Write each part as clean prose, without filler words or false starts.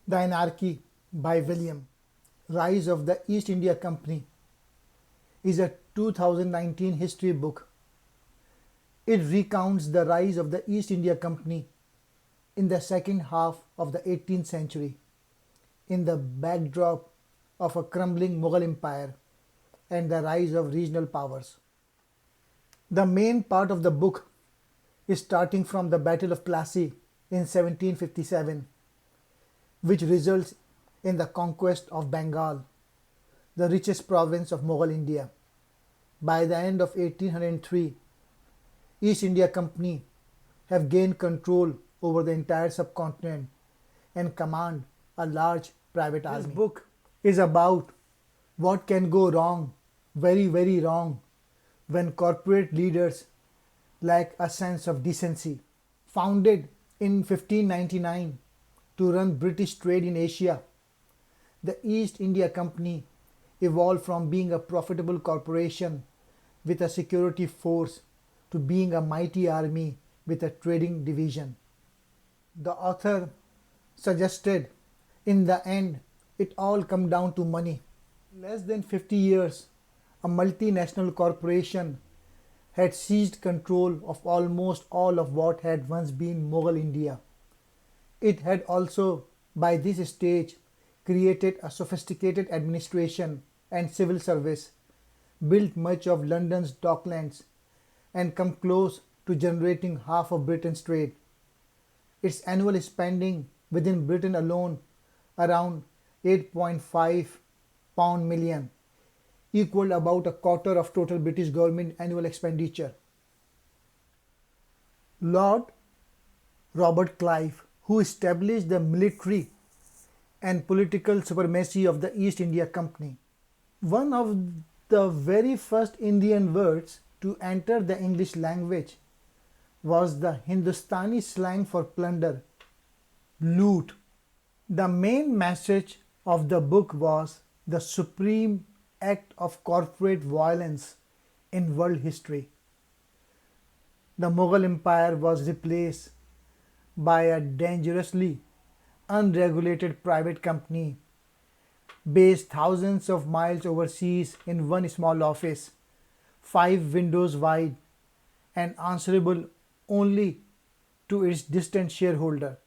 The Anarchy by William. Rise of the East India Company is a 2019 history book. It recounts the rise of the East India Company in the second half of the 18th century in the backdrop of a crumbling Mughal empire and the rise of regional powers. The main part of the book is starting from the Battle of Plassey in 1757, which results in the conquest of Bengal, the richest province of Mughal India. By the end of 1803, East India Company have gained control over the entire subcontinent and command a large private army. This book is about what can go wrong, very, very wrong, when corporate leaders lack a sense of decency. Founded in 1599 to run British trade in Asia, the East India Company evolved from being a profitable corporation with a security force to being a mighty army with a trading division. The author suggested in the end it all come down to money. Less than 50 years, a multinational corporation had seized control of almost all of what had once been Mughal India. It had also, by this stage, created a sophisticated administration and civil service, built much of London's docklands, and come close to generating half of Britain's trade. Its annual spending within Britain alone around 8.5 pound million, equaled about a quarter of total British government annual expenditure. Lord Robert Clive, who established the military and political supremacy of the East India Company. One of the very first Indian words to enter the English language was the Hindustani slang for plunder, loot. The main message of the book was the supreme act of corporate violence in world history. The Mughal Empire was replaced by a dangerously unregulated private company based thousands of miles overseas in one small office, 5 windows wide, and answerable only to its distant shareholder.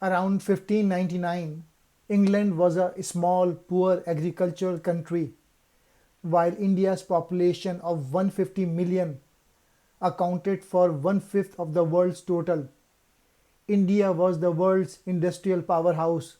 Around 1599, England was a small, poor agricultural country, while India's population of 150 million accounted for one-fifth of the world's total. India was the world's industrial powerhouse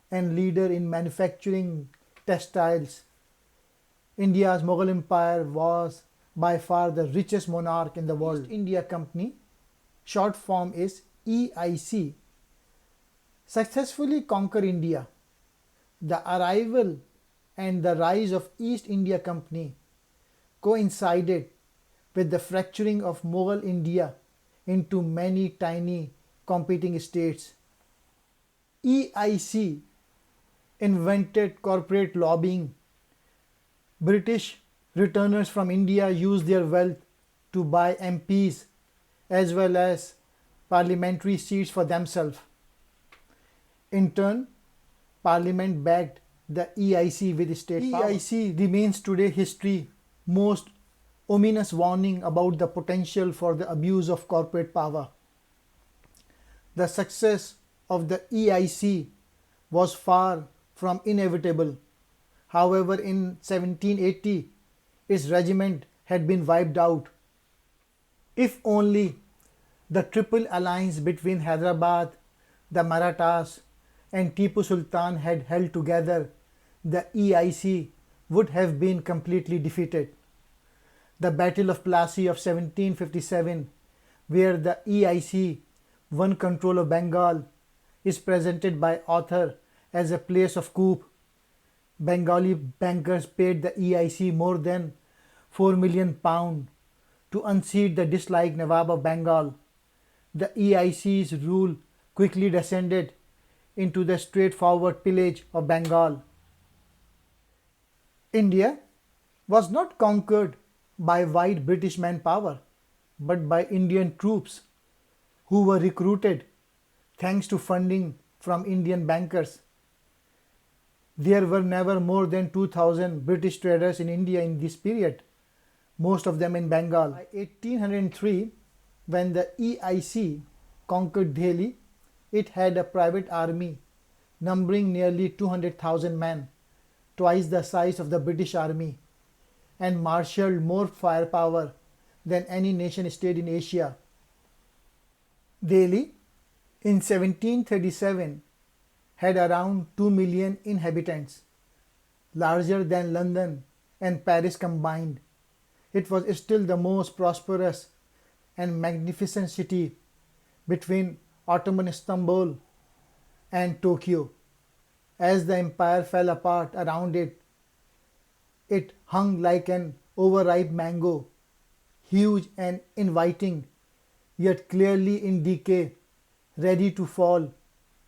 and leader in manufacturing textiles. India's Mughal Empire was by far the richest monarch in the world. East India Company, short form is EIC, successfully conquered India. The arrival and the rise of East India Company coincided with the fracturing of Mughal India into many tiny competing states. EIC invented corporate lobbying. British returners from India used their wealth to buy MPs as well as parliamentary seats for themselves. In turn, Parliament backed the EIC with state power. EIC remains today history's most ominous warning about the potential for the abuse of corporate power. The success of the EIC was far from inevitable. However, in 1780, its regiment had been wiped out. If only the triple alliance between Hyderabad, the Marathas, and Tipu Sultan had held together, the EIC would have been completely defeated. The Battle of Plassey of 1757, where the EIC won control of Bengal, is presented by author as a place of coup. Bengali bankers paid the EIC more than £4 million to unseat the disliked Nawab of Bengal. The EIC's rule quickly descended into the straightforward pillage of Bengal. India was not conquered by white British manpower, but by Indian troops who were recruited thanks to funding from Indian bankers. There were never more than 2,000 British traders in India in this period, most of them in Bengal. By 1803, when the EIC conquered Delhi, it had a private army numbering nearly 200,000 men, twice the size of the British army, and marshaled more firepower than any nation state in Asia. Delhi in 1737 had around 2 million inhabitants, larger than London and Paris combined. It was still the most prosperous and magnificent city between Ottoman Istanbul and Tokyo. As the empire fell apart around it, it hung like an overripe mango, huge and inviting, yet clearly in decay, ready to fall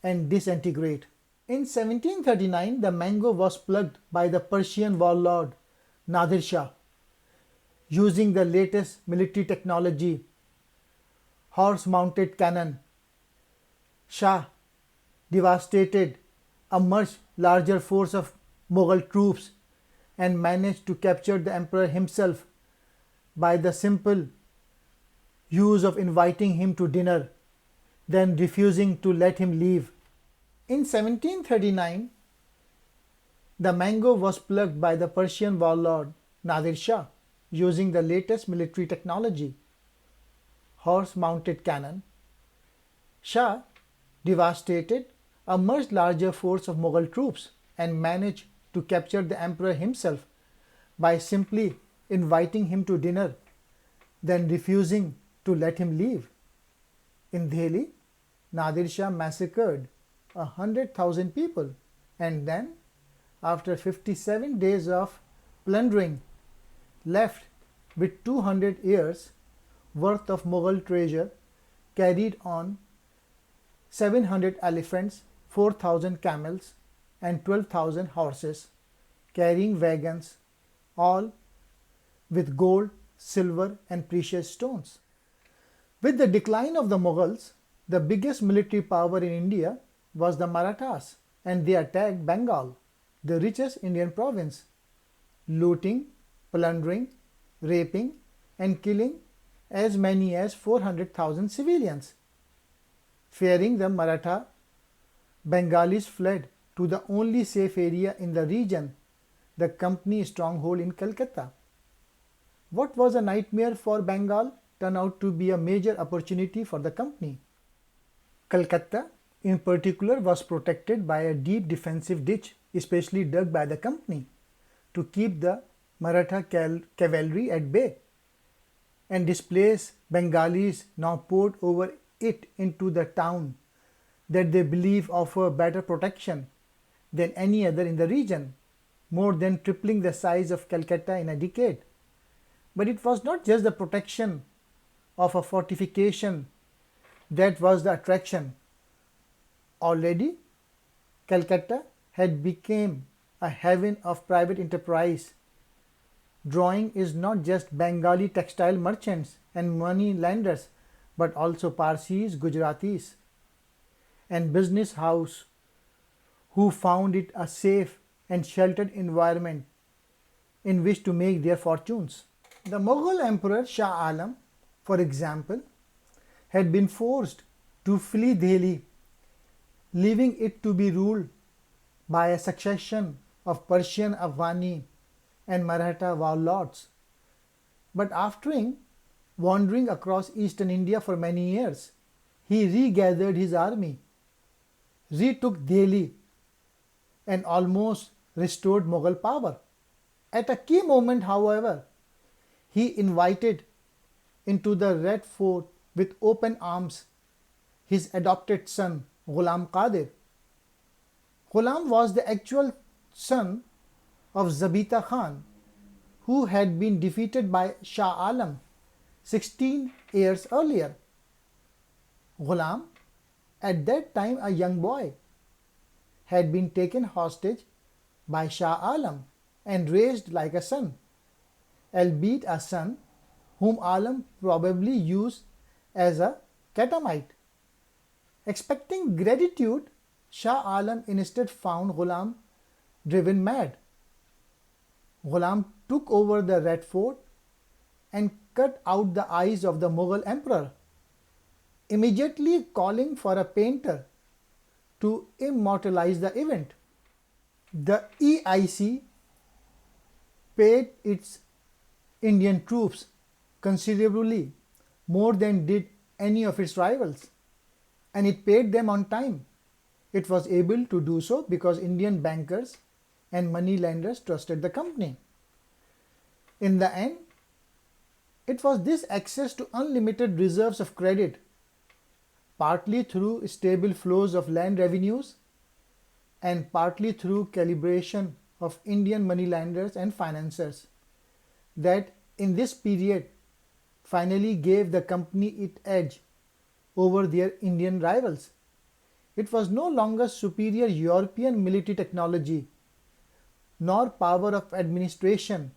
and disintegrate. In 1739, the mango was plucked by the Persian warlord Nadir Shah, using the latest military technology, horse-mounted cannon. Shah devastated a much larger force of Mughal troops and managed to capture the emperor himself by the simple use of inviting him to dinner, then refusing to let him leave. In 1739, the mango was plucked by the Persian warlord Nadir Shah using the latest military technology, horse-mounted cannon. Shah devastated a much larger force of Mughal troops and managed to capture the emperor himself by simply inviting him to dinner, then refusing to let him leave. In Delhi, Nadir Shah massacred 100,000 people and then, after 57 days of plundering, left with 200 years worth of Mughal treasure carried on 700 elephants, 4,000 camels and 12,000 horses, carrying wagons, all with gold, silver and precious stones. With the decline of the Mughals, the biggest military power in India was the Marathas, and they attacked Bengal, the richest Indian province, looting, plundering, raping and killing as many as 400,000 civilians. Fearing the Maratha, Bengalis fled to the only safe area in the region, the company stronghold in Calcutta. What was a nightmare for Bengal turned out to be a major opportunity for the company. Calcutta, in particular, was protected by a deep defensive ditch, especially dug by the company, to keep the Maratha cavalry at bay and displace Bengalis now poured over it into the town that they believe offer better protection than any other in the region, more than tripling the size of Calcutta in a decade. But it was not just the protection of a fortification that was the attraction. Already, Calcutta had become a haven of private enterprise. Drawing is not just Bengali textile merchants and money lenders, but also Parsis, Gujaratis, and business house who found it a safe and sheltered environment in which to make their fortunes. The Mughal Emperor Shah Alam, for example, had been forced to flee Delhi, leaving it to be ruled by a succession of Persian, Afghani and Maratha warlords. But after wandering across eastern India for many years, he regathered his army, retook Delhi and almost restored Mughal power. At a key moment, however, he invited into the Red Fort with open arms his adopted son Ghulam Qadir. Ghulam was the actual son of Zabita Khan, who had been defeated by Shah Alam 16 years earlier. Ghulam, at that time a young boy, had been taken hostage by Shah Alam and raised like a son, albeit a son whom Alam probably used as a catamite. Expecting gratitude, Shah Alam instead found Ghulam driven mad. Ghulam took over the Red Fort and cut out the eyes of the Mughal emperor, immediately calling for a painter to immortalize the event. The EIC paid its Indian troops considerably more than did any of its rivals, and it paid them on time. It was able to do so because Indian bankers and money lenders trusted the company. In the end, it was this access to unlimited reserves of credit, partly through stable flows of land revenues and partly through calibration of Indian moneylenders and financiers, that in this period finally gave the company its edge over their Indian rivals. It was no longer superior European military technology nor power of administration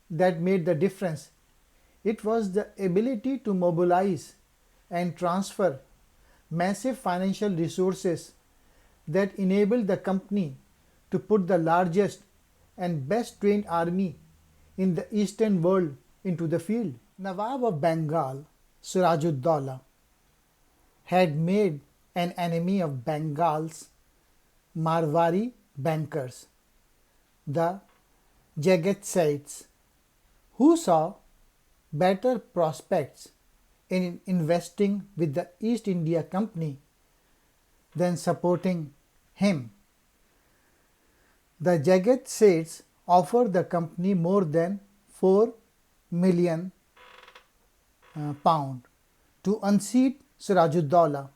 that made the difference. It was the ability to mobilize and transfer massive financial resources that enabled the company to put the largest and best trained army in the eastern world into the field. Nawab of Bengal, Sirajud-Dowlah, had made an enemy of Bengal's Marwari bankers, the Jagat Seths, who saw better prospects in investing with the East India Company than supporting him. The Jagat Seths offered the company more than 4 million pound to unseat Sirajud-Dowlah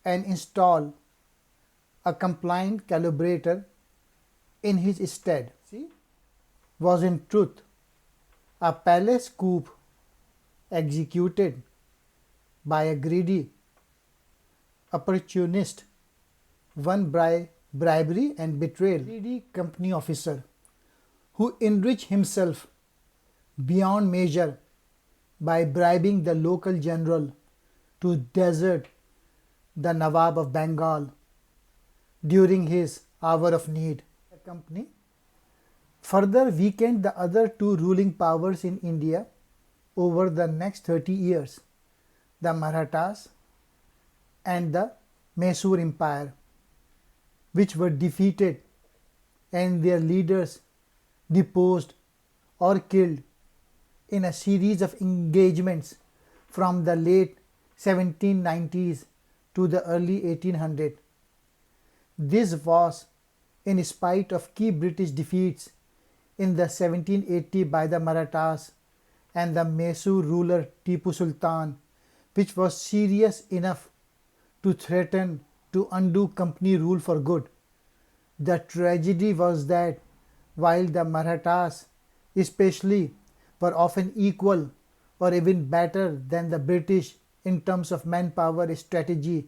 and install a compliant calibrator in his stead. Was in truth a palace coup executed by a greedy opportunist, won by bribery and betrayal. Greedy company officer who enriched himself beyond measure by bribing the local general to desert the Nawab of Bengal during his hour of need. The company further weakened the other two ruling powers in India over the next 30 years, the Marathas and the Mysore Empire, which were defeated and their leaders deposed or killed in a series of engagements from the late 1790s to the early 1800s. This was in spite of key British defeats in the 1780 by the Marathas and the Mysore ruler Tipu Sultan, which was serious enough to threaten to undo company rule for good. The tragedy was that while the Marathas especially were often equal or even better than the British in terms of manpower, strategy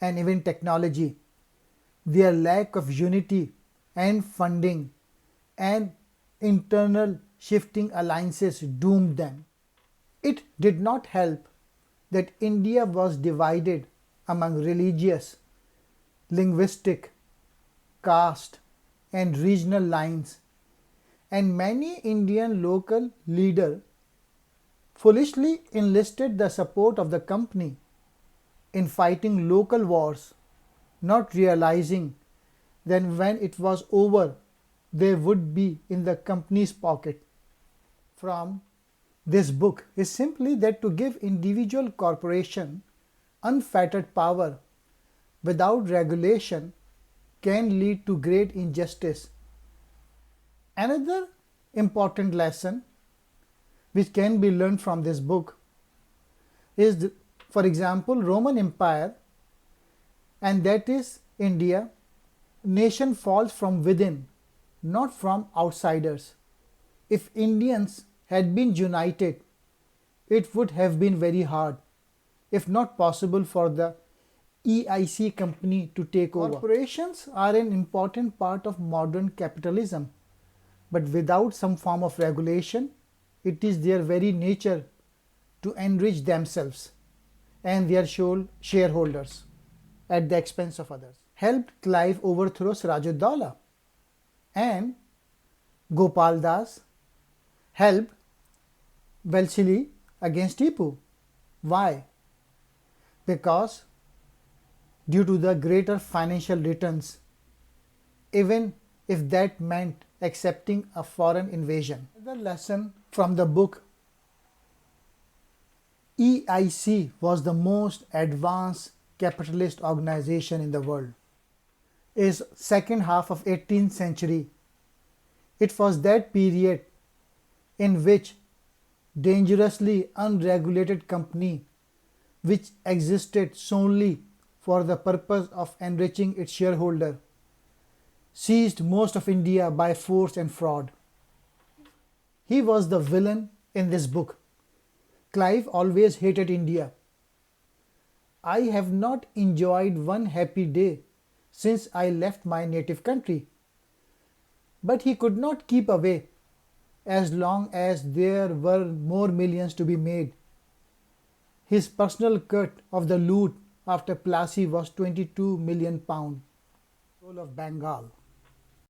and even technology, their lack of unity and funding and internal shifting alliances doomed them. It did not help that India was divided among religious, linguistic, caste and regional lines, and many Indian local leaders foolishly enlisted the support of the company in fighting local wars, not realizing that when it was over, they would be in the company's pocket. From this book is simply that to give individual corporation unfettered power without regulation can lead to great injustice. Another important lesson which can be learned from this book is, for example, Roman Empire, and that is India. Nation falls from within, not from outsiders. If Indians had been united, it would have been very hard, if not possible, for the EIC company to take over. Corporations are an important part of modern capitalism, but without some form of regulation, it is their very nature to enrich themselves and their shareholders at the expense of others. Helped Clive overthrow Sirajud-Dowlah. and Gopal Das helped Wellesley against Tipu. Why? Because due to the greater financial returns, even if that meant accepting a foreign invasion. Another lesson from the book: EIC was the most advanced capitalist organization in the world. Is second half of 18th century. It was that period in which dangerously unregulated company which existed solely for the purpose of enriching its shareholder seized most of India by force and fraud. He was the villain in this book. Clive always hated India. I have not enjoyed one happy day since I left my native country. But he could not keep away as long as there were more millions to be made. His personal cut of the loot after Plassey was £22 million. Role of Bengal.